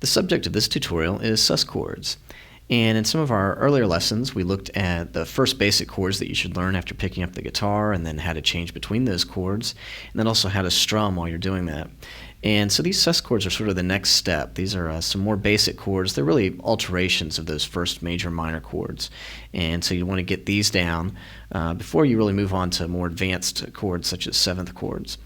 The subject of this tutorial is sus chords. And in some of our earlier lessons, we looked at the first basic chords that you should learn after picking up the guitar, and then how to change between those chords, and then also how to strum while you're doing that. And so these sus chords are sort of the next step. These are some more basic chords. They're really alterations of those first major minor chords. And so you want to get these down before you really move on to more advanced chords such as seventh chords.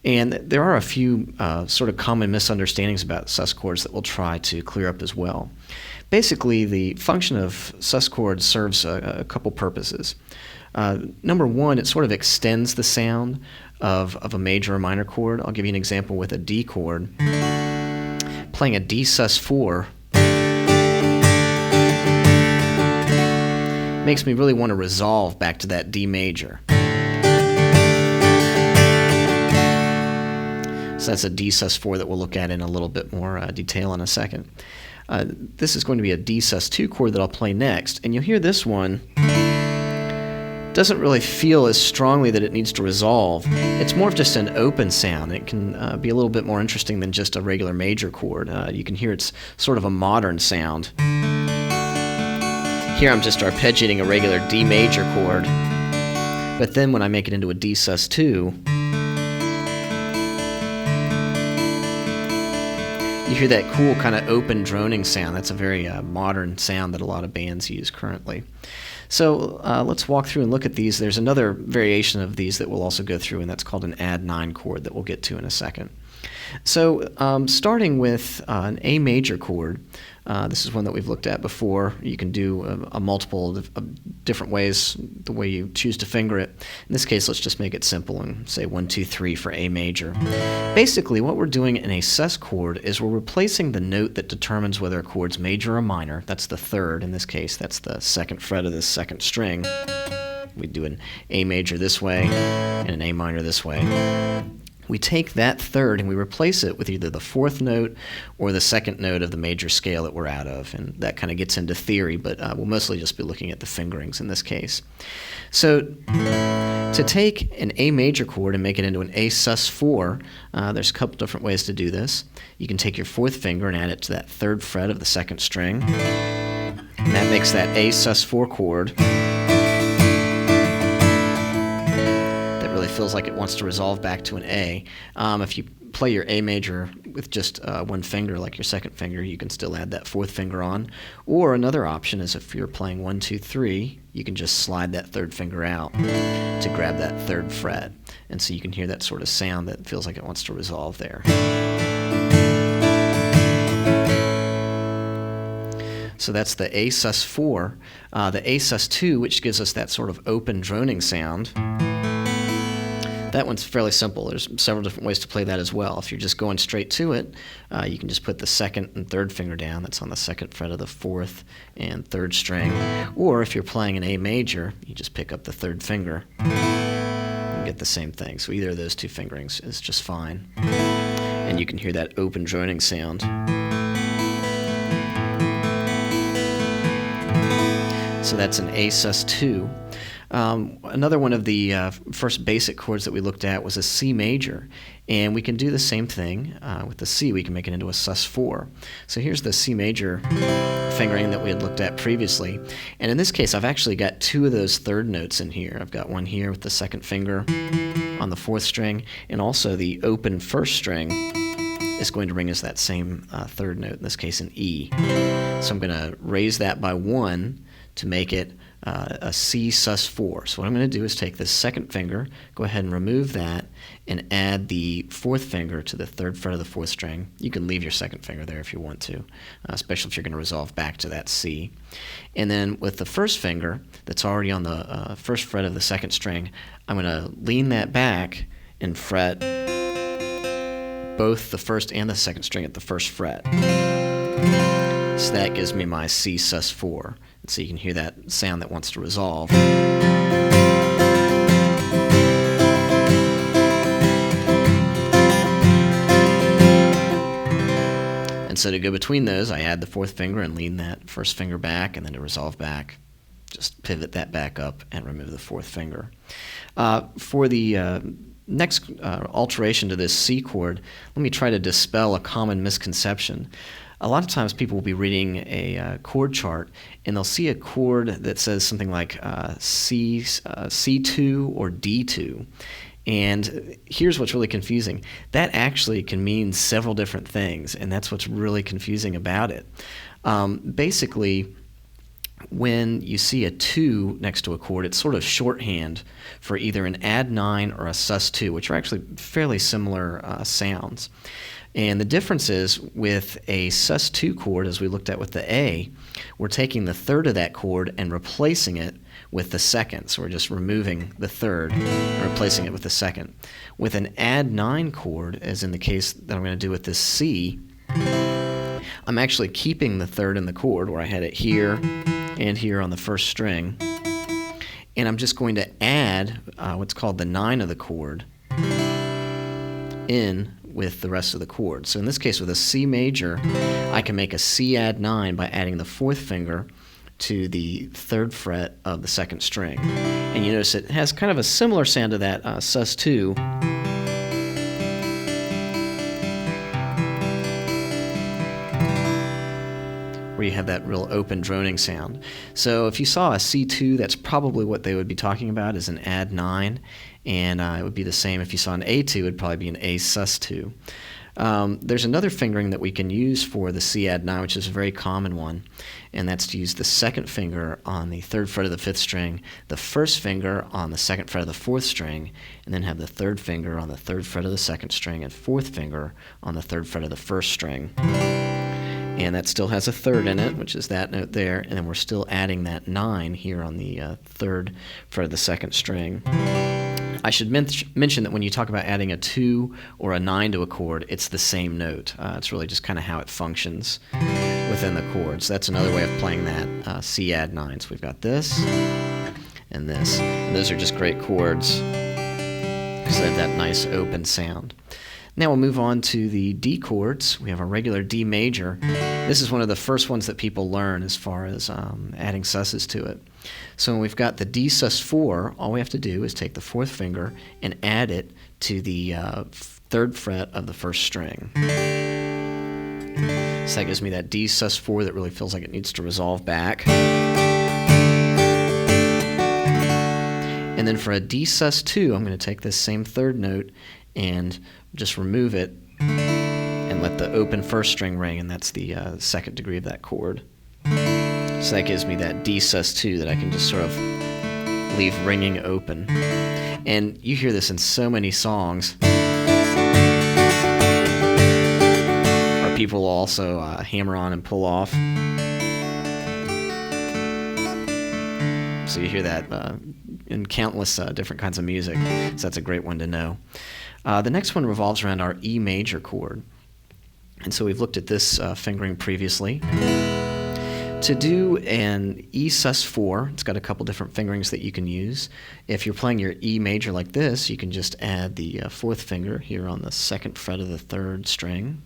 And there are a few sort of common misunderstandings about sus chords that we'll try to clear up as well. Basically, the function of sus chords serves a couple purposes. Number one, it sort of extends the sound of a major or minor chord. I'll give you an example with a D chord. Playing a D sus4 makes me really want to resolve back to that D major. So that's a D sus4 that we'll look at in a little bit more detail in a second. This is going to be a D sus2 chord that I'll play next, and you'll hear this one doesn't really feel as strongly that it needs to resolve. It's more of just an open sound. It can be a little bit more interesting than just a regular major chord. You can hear it's sort of a modern sound. Here I'm just arpeggiating a regular D major chord, but then when I make it into a D sus2, you hear that cool kind of open droning sound. That's a very modern sound that a lot of bands use currently. So let's walk through and look at these. There's another variation of these that we'll also go through, and that's called an add 9 chord that we'll get to in a second. So starting with an A major chord, this is one that we've looked at before. You can do a multiple of different ways, the way you choose to finger it. In this case, let's just make it simple and say 1, 2, 3 for A major. Basically, what we're doing in a sus chord is we're replacing the note that determines whether a chord's major or minor. That's the third in this case. That's the second fret of the second string. We do an A major this way and an A minor this way. We take that third and we replace it with either the fourth note or the second note of the major scale that we're out of. And that kind of gets into theory, but we'll mostly just be looking at the fingerings in this case. So to take an A major chord and make it into an A sus4, there's a couple different ways to do this. You can take your fourth finger and add it to that third fret of the second string. And that makes that A sus4 chord. Really feels like it wants to resolve back to an A. If you play your A major with just one finger, like your second finger, you can still add that fourth finger on. Or another option is if you're playing 1, 2, 3, you can just slide that third finger out to grab that third fret. And so you can hear that sort of sound that feels like it wants to resolve there. So that's the A sus4. The A sus2, which gives us that sort of open droning sound. That one's fairly simple. There's several different ways to play that as well. If you're just going straight to it, you can just put the second and third finger down. That's on the second fret of the fourth and third string. Or if you're playing an A major, you just pick up the third finger and get the same thing. So either of those two fingerings is just fine. And you can hear that open droning sound. So that's an A sus2. Another one of the first basic chords that we looked at was a C major, and we can do the same thing with the C. We can make it into a sus4. So here's the C major fingering that we had looked at previously, and in this case I've actually got two of those third notes in here. I've got one here with the second finger on the fourth string, and also the open first string is going to bring us that same third note, in this case an E. So I'm going to raise that by 1 to make it a C sus4. So what I'm going to do is take this second finger, go ahead and remove that, and add the fourth finger to the third fret of the fourth string. You can leave your second finger there if you want to, especially if you're going to resolve back to that C. And then with the first finger that's already on the first fret of the second string, I'm going to lean that back and fret both the first and the second string at the first fret. So that gives me my C sus4. And so you can hear that sound that wants to resolve. And so to go between those, I add the fourth finger and lean that first finger back, and then to resolve back, just pivot that back up and remove the fourth finger. For the next alteration to this C chord, let me try to dispel a common misconception. a lot of times people will be reading a chord chart and they'll see a chord that says something like C2 or D2. And here's what's really confusing. That actually can mean several different things, and that's what's really confusing about it. Basically, when you see a 2 next to a chord, it's sort of shorthand for either an add 9 or a sus2, which are actually fairly similar sounds. And the difference is with a sus2 chord, as we looked at with the A, we're taking the third of that chord and replacing it with the second. So we're just removing the third and replacing it with the second. With an add 9 chord, as in the case that I'm going to do with this C, I'm actually keeping the third in the chord where I had it here and here on the first string, and I'm just going to add what's called the 9 of the chord in with the rest of the chords. So in this case with a C major, I can make a C add 9 by adding the 4th finger to the 3rd fret of the 2nd string. And you notice it has kind of a similar sound to that sus2, where you have that real open droning sound. So if you saw a C2, that's probably what they would be talking about, is an add 9, and it would be the same if you saw an A2, it would probably be an A sus2. There's another fingering that we can use for the C add 9, which is a very common one, and that's to use the 2nd finger on the 3rd fret of the 5th string, the 1st finger on the 2nd fret of the 4th string, and then have the 3rd finger on the 3rd fret of the 2nd string and 4th finger on the 3rd fret of the 1st string. And that still has a 3rd in it, which is that note there, and then we're still adding that 9 here on the 3rd fret of the 2nd string. I should mention that when you talk about adding a 2 or a 9 to a chord, it's the same note. It's really just kind of how it functions within the chords. That's another way of playing that C add 9. So we've got this and this. And those are just great chords because they have that nice open sound. Now we'll move on to the D chords. We have a regular D major. This is one of the first ones that people learn as far as adding susses to it. So when we've got the D sus4, all we have to do is take the 4th finger and add it to the 3rd fret of the 1st string. So that gives me that D sus4 that really feels like it needs to resolve back. And then for a D sus2, I'm going to take this same 3rd note and just remove it and let the open 1st string ring, and that's the 2nd degree of that chord. So that gives me that D sus2 that I can just sort of leave ringing open. And you hear this in so many songs. Or people will also hammer on and pull off. So you hear that in countless different kinds of music. So that's a great one to know. The next one revolves around our E major chord. And so we've looked at this fingering previously. To do an E sus4, it's got a couple different fingerings that you can use. If you're playing your E major like this, you can just add the 4th finger here on the 2nd fret of the 3rd string.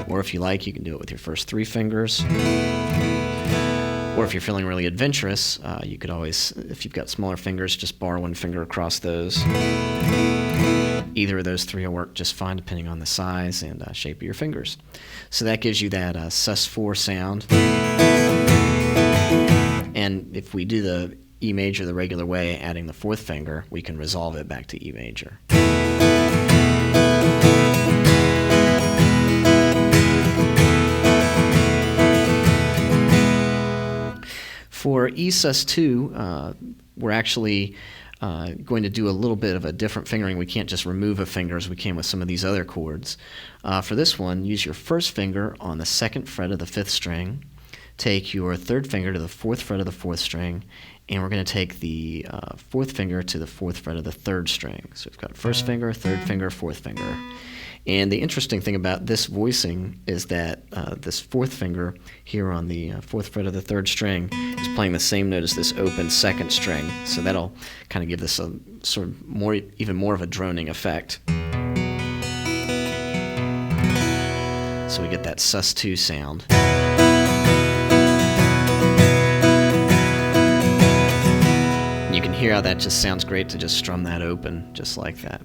Or if you like, you can do it with your first 3 fingers. Or if you're feeling really adventurous, you could always, if you've got smaller fingers, just bar 1 finger across those. Either of those 3 will work just fine depending on the size and shape of your fingers. So that gives you that sus4 sound. And if we do the E major the regular way, adding the 4th finger, we can resolve it back to E major. For E sus2, we're actually going to do a little bit of a different fingering. We can't just remove a finger as we can with some of these other chords. For this one, use your 1st finger on the 2nd fret of the 5th string, take your 3rd finger to the 4th fret of the 4th string, and we're going to take the 4th finger to the 4th fret of the 3rd string. So we've got 1st finger, 3rd finger, 4th finger. And the interesting thing about this voicing is that this 4th finger here on the 4th fret of the 3rd string is playing the same note as this open 2nd string. So that'll kind of give this a sort of even more of a droning effect. So we get that sus2 sound. And you can hear how that just sounds great to just strum that open just like that.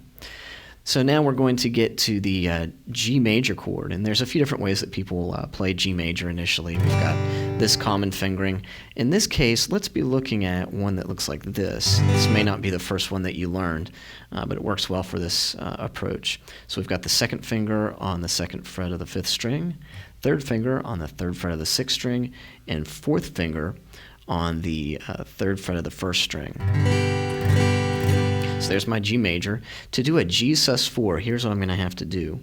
So now we're going to get to the G major chord, and there's a few different ways that people play G major initially. We've got this common fingering. In this case, let's be looking at one that looks like this. This may not be the first one that you learned, but it works well for this approach. So we've got the second finger on the second fret of the fifth string, third finger on the third fret of the sixth string, and fourth finger on the third fret of the first string. So there's my G major. To do a G sus4, here's what I'm going to have to do.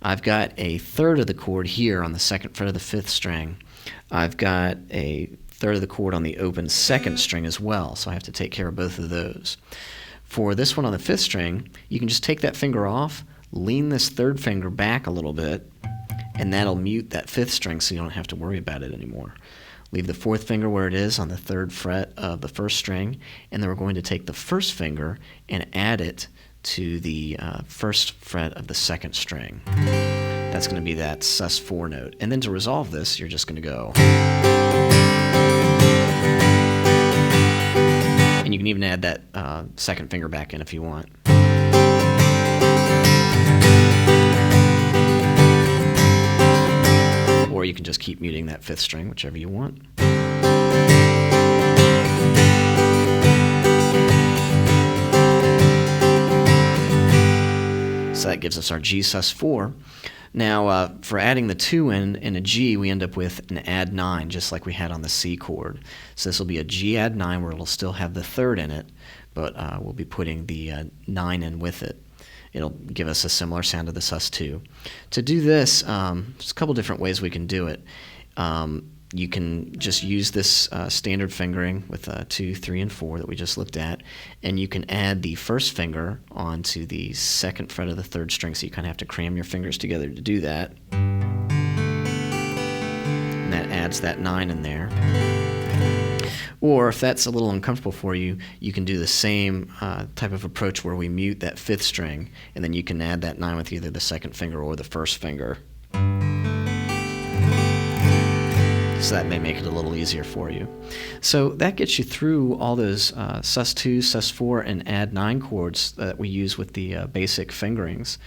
I've got a third of the chord here on the second fret of the fifth string. I've got a third of the chord on the open second string as well, so I have to take care of both of those. For this one on the fifth string, you can just take that finger off, lean this third finger back a little bit, and that'll mute that fifth string so you don't have to worry about it anymore. Leave the fourth finger where it is on the third fret of the first string, and then we're going to take the first finger and add it to the first fret of the second string. That's going to be that sus4 note. And then to resolve this, you're just going to go. And you can even add that second finger back in if you want. Or you can just keep muting that fifth string, whichever you want. So that gives us our G sus4. Now, for adding the 2 in a G, we end up with an add 9, just like we had on the C chord. So this will be a G add 9, where it'll still have the third in it, but we'll be putting the 9 in with it. It'll give us a similar sound to the sus2. To do this, there's a couple different ways we can do it. You can just use this standard fingering with 2, 3, and 4 that we just looked at, and you can add the first finger onto the second fret of the third string, so you kind of have to cram your fingers together to do that. And that adds that 9 in there. Or if that's a little uncomfortable for you, you can do the same type of approach where we mute that fifth string, and then you can add that 9 with either the second finger or the first finger. So that may make it a little easier for you. So that gets you through all those sus2, sus4, and add 9 chords that we use with the basic fingerings.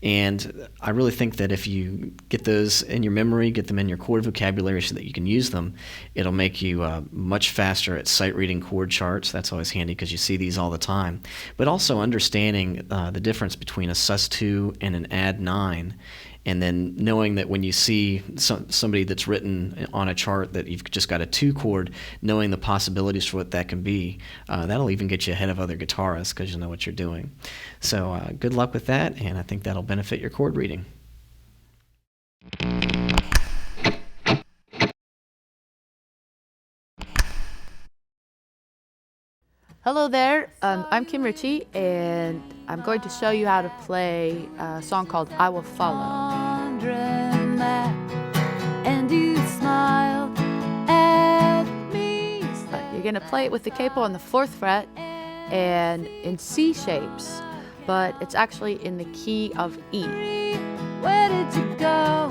And I really think that if you get those in your memory, get them in your chord vocabulary so that you can use them, it'll make you much faster at sight reading chord charts. That's always handy because you see these all the time. But also understanding the difference between a sus2 and an add 9. And then knowing that when you see somebody that's written on a chart that you've just got a 2 chord, knowing the possibilities for what that can be, that'll even get you ahead of other guitarists because you know what you're doing. So good luck with that, and I think that'll benefit your chord reading. Hello there, I'm Kim Ritchie, and I'm going to show you how to play a song called I Will Follow. And you smiled at me. You're going to play it with the capo on the 4th fret and in C shapes, but it's actually in the key of E. Where did you go?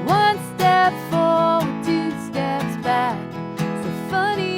1 step forward, 2 steps back. So funny